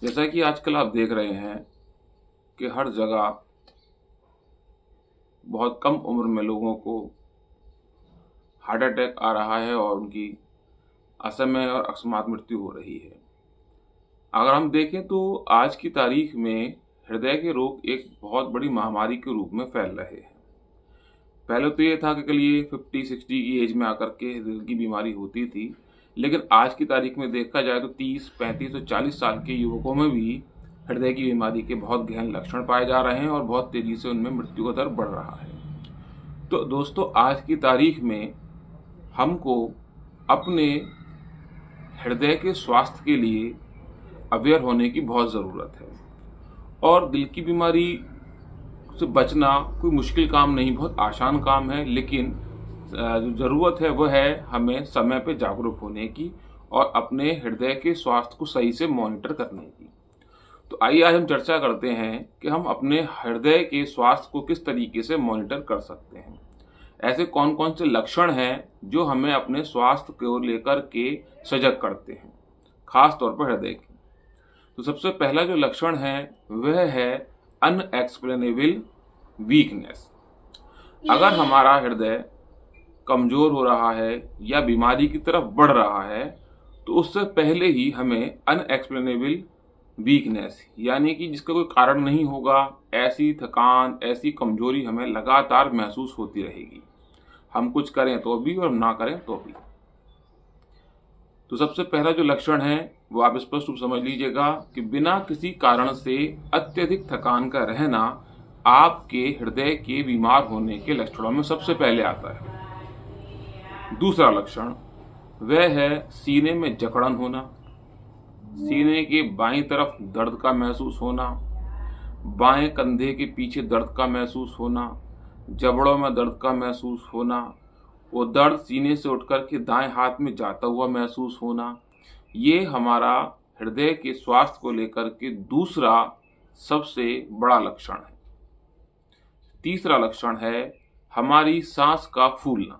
जैसा कि आजकल आप देख रहे हैं कि हर जगह बहुत कम उम्र में लोगों को हार्ट अटैक आ रहा है और उनकी असमय और अकस्मात मृत्यु हो रही है। अगर हम देखें तो आज की तारीख में हृदय के रोग एक बहुत बड़ी महामारी के रूप में फैल रहे हैं। पहले तो ये था कि चलिए 50-60 की एज में आकर के दिल की बीमारी होती थी, लेकिन आज की तारीख में देखा जाए तो 30, 35 और 40 साल के युवकों में भी हृदय की बीमारी के बहुत गहन लक्षण पाए जा रहे हैं और बहुत तेज़ी से उनमें मृत्यु का दर बढ़ रहा है। तो दोस्तों, आज की तारीख में हमको अपने हृदय के स्वास्थ्य के लिए अवेयर होने की बहुत ज़रूरत है। और दिल की बीमारी से बचना कोई मुश्किल काम नहीं, बहुत आसान काम है, लेकिन जो ज़रूरत है वह है हमें समय पे जागरूक होने की और अपने हृदय के स्वास्थ्य को सही से मॉनिटर करने की। तो आइए आज हम चर्चा करते हैं कि हम अपने हृदय के स्वास्थ्य को किस तरीके से मॉनिटर कर सकते हैं। ऐसे कौन कौन से लक्षण हैं जो हमें अपने स्वास्थ्य को लेकर के सजग करते हैं, खास तौर पर हृदय की। तो सबसे पहला जो लक्षण है वह है अनएक्सप्लेनेबल वीकनेस। अगर हमारा हृदय कमज़ोर हो रहा है या बीमारी की तरफ बढ़ रहा है तो उससे पहले ही हमें अनएक्सप्लेनेबल वीकनेस यानी कि जिसका कोई कारण नहीं होगा, ऐसी थकान, ऐसी कमजोरी हमें लगातार महसूस होती रहेगी, हम कुछ करें तो भी और ना करें तो भी। तो सबसे पहला जो लक्षण है वो आप स्पष्ट रूप समझ लीजिएगा कि बिना किसी कारण से अत्यधिक थकान का रहना आपके हृदय के बीमार होने के लक्षणों में सबसे पहले आता है। दूसरा लक्षण वह है सीने में जकड़न होना, सीने के बाईं तरफ दर्द का महसूस होना, बाएं कंधे के पीछे दर्द का महसूस होना, जबड़ों में दर्द का महसूस होना, वो दर्द सीने से उठकर के दाएं हाथ में जाता हुआ महसूस होना। ये हमारा हृदय के स्वास्थ्य को लेकर के दूसरा सबसे बड़ा लक्षण है। तीसरा लक्षण है हमारी सांस का फूलना।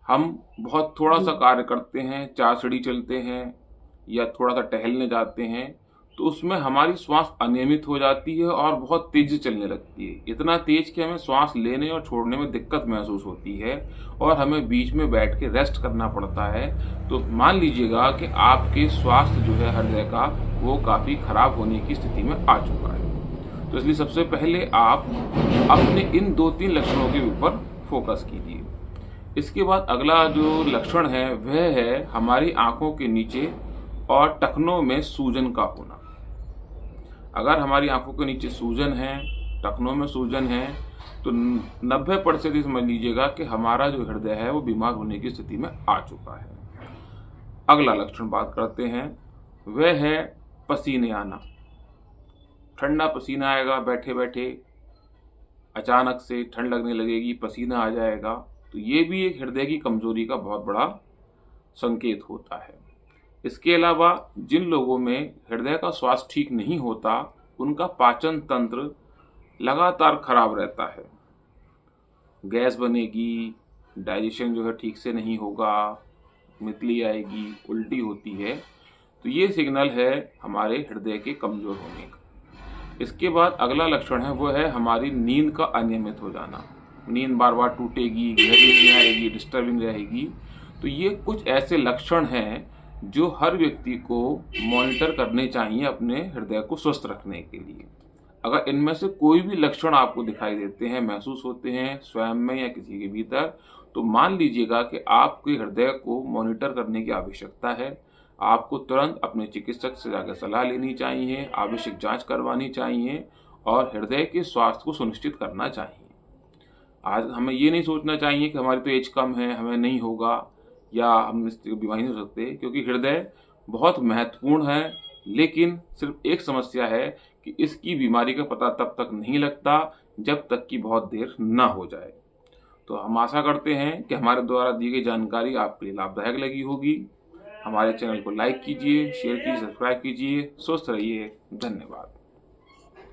हम बहुत थोड़ा सा कार्य करते हैं, 4 सीढ़ी चलते हैं या थोड़ा सा टहलने जाते हैं तो उसमें हमारी श्वास अनियमित हो जाती है और बहुत तेज से चलने लगती है, इतना तेज कि हमें श्वास लेने और छोड़ने में दिक्कत महसूस होती है और हमें बीच में बैठ के रेस्ट करना पड़ता है। तो मान लीजिएगा कि आपके स्वास्थ्य जो है हृदय का वो काफ़ी खराब होने की स्थिति में आ चुका है। तो इसलिए सबसे पहले आप अपने इन 2-3 लक्षणों के ऊपर फोकस कीजिए। इसके बाद अगला जो लक्षण है वह है हमारी आंखों के नीचे और टखनों में सूजन का होना। अगर हमारी आंखों के नीचे सूजन है, टखनों में सूजन है तो 90% समझ लीजिएगा कि हमारा जो हृदय है वो बीमार होने की स्थिति में आ चुका है। अगला लक्षण बात करते हैं वह है पसीने आना। ठंडा पसीना आएगा, बैठे बैठे अचानक से ठंड लगने लगेगी, पसीना आ जाएगा, तो ये भी एक हृदय की कमजोरी का बहुत बड़ा संकेत होता है। इसके अलावा जिन लोगों में हृदय का स्वास्थ्य ठीक नहीं होता उनका पाचन तंत्र लगातार खराब रहता है, गैस बनेगी, डाइजेशन जो है ठीक से नहीं होगा, मितली आएगी, उल्टी होती है, तो ये सिग्नल है हमारे हृदय के कमज़ोर होने का। इसके बाद अगला लक्षण है वो है हमारी नींद का अनियमित हो जाना। नींद बार बार टूटेगी, गहरी नहीं आएगी, डिस्टर्बिंग रहेगी। तो ये कुछ ऐसे लक्षण हैं जो हर व्यक्ति को मॉनिटर करने चाहिए अपने हृदय को स्वस्थ रखने के लिए। अगर इनमें से कोई भी लक्षण आपको दिखाई देते हैं, महसूस होते हैं स्वयं में या किसी के भीतर, तो मान लीजिएगा कि आपके हृदय को मॉनिटर करने की आवश्यकता है। आपको तुरंत अपने चिकित्सक से जाकर सलाह लेनी चाहिए, आवश्यक जांच करवानी चाहिए और हृदय के स्वास्थ्य को सुनिश्चित करना चाहिए। आज हमें ये नहीं सोचना चाहिए कि हमारी तो एज कम है, हमें नहीं होगा या हम इस बीमारी नहीं हो सकते, क्योंकि हृदय बहुत महत्वपूर्ण है। लेकिन सिर्फ एक समस्या है कि इसकी बीमारी का पता तब तक नहीं लगता जब तक कि बहुत देर ना हो जाए। तो हम आशा करते हैं कि हमारे द्वारा दी गई जानकारी आपके लिए लाभदायक लगी होगी। हमारे चैनल को लाइक कीजिए, शेयर कीजिए, सब्सक्राइब कीजिए। स्वस्थ रहिए। धन्यवाद।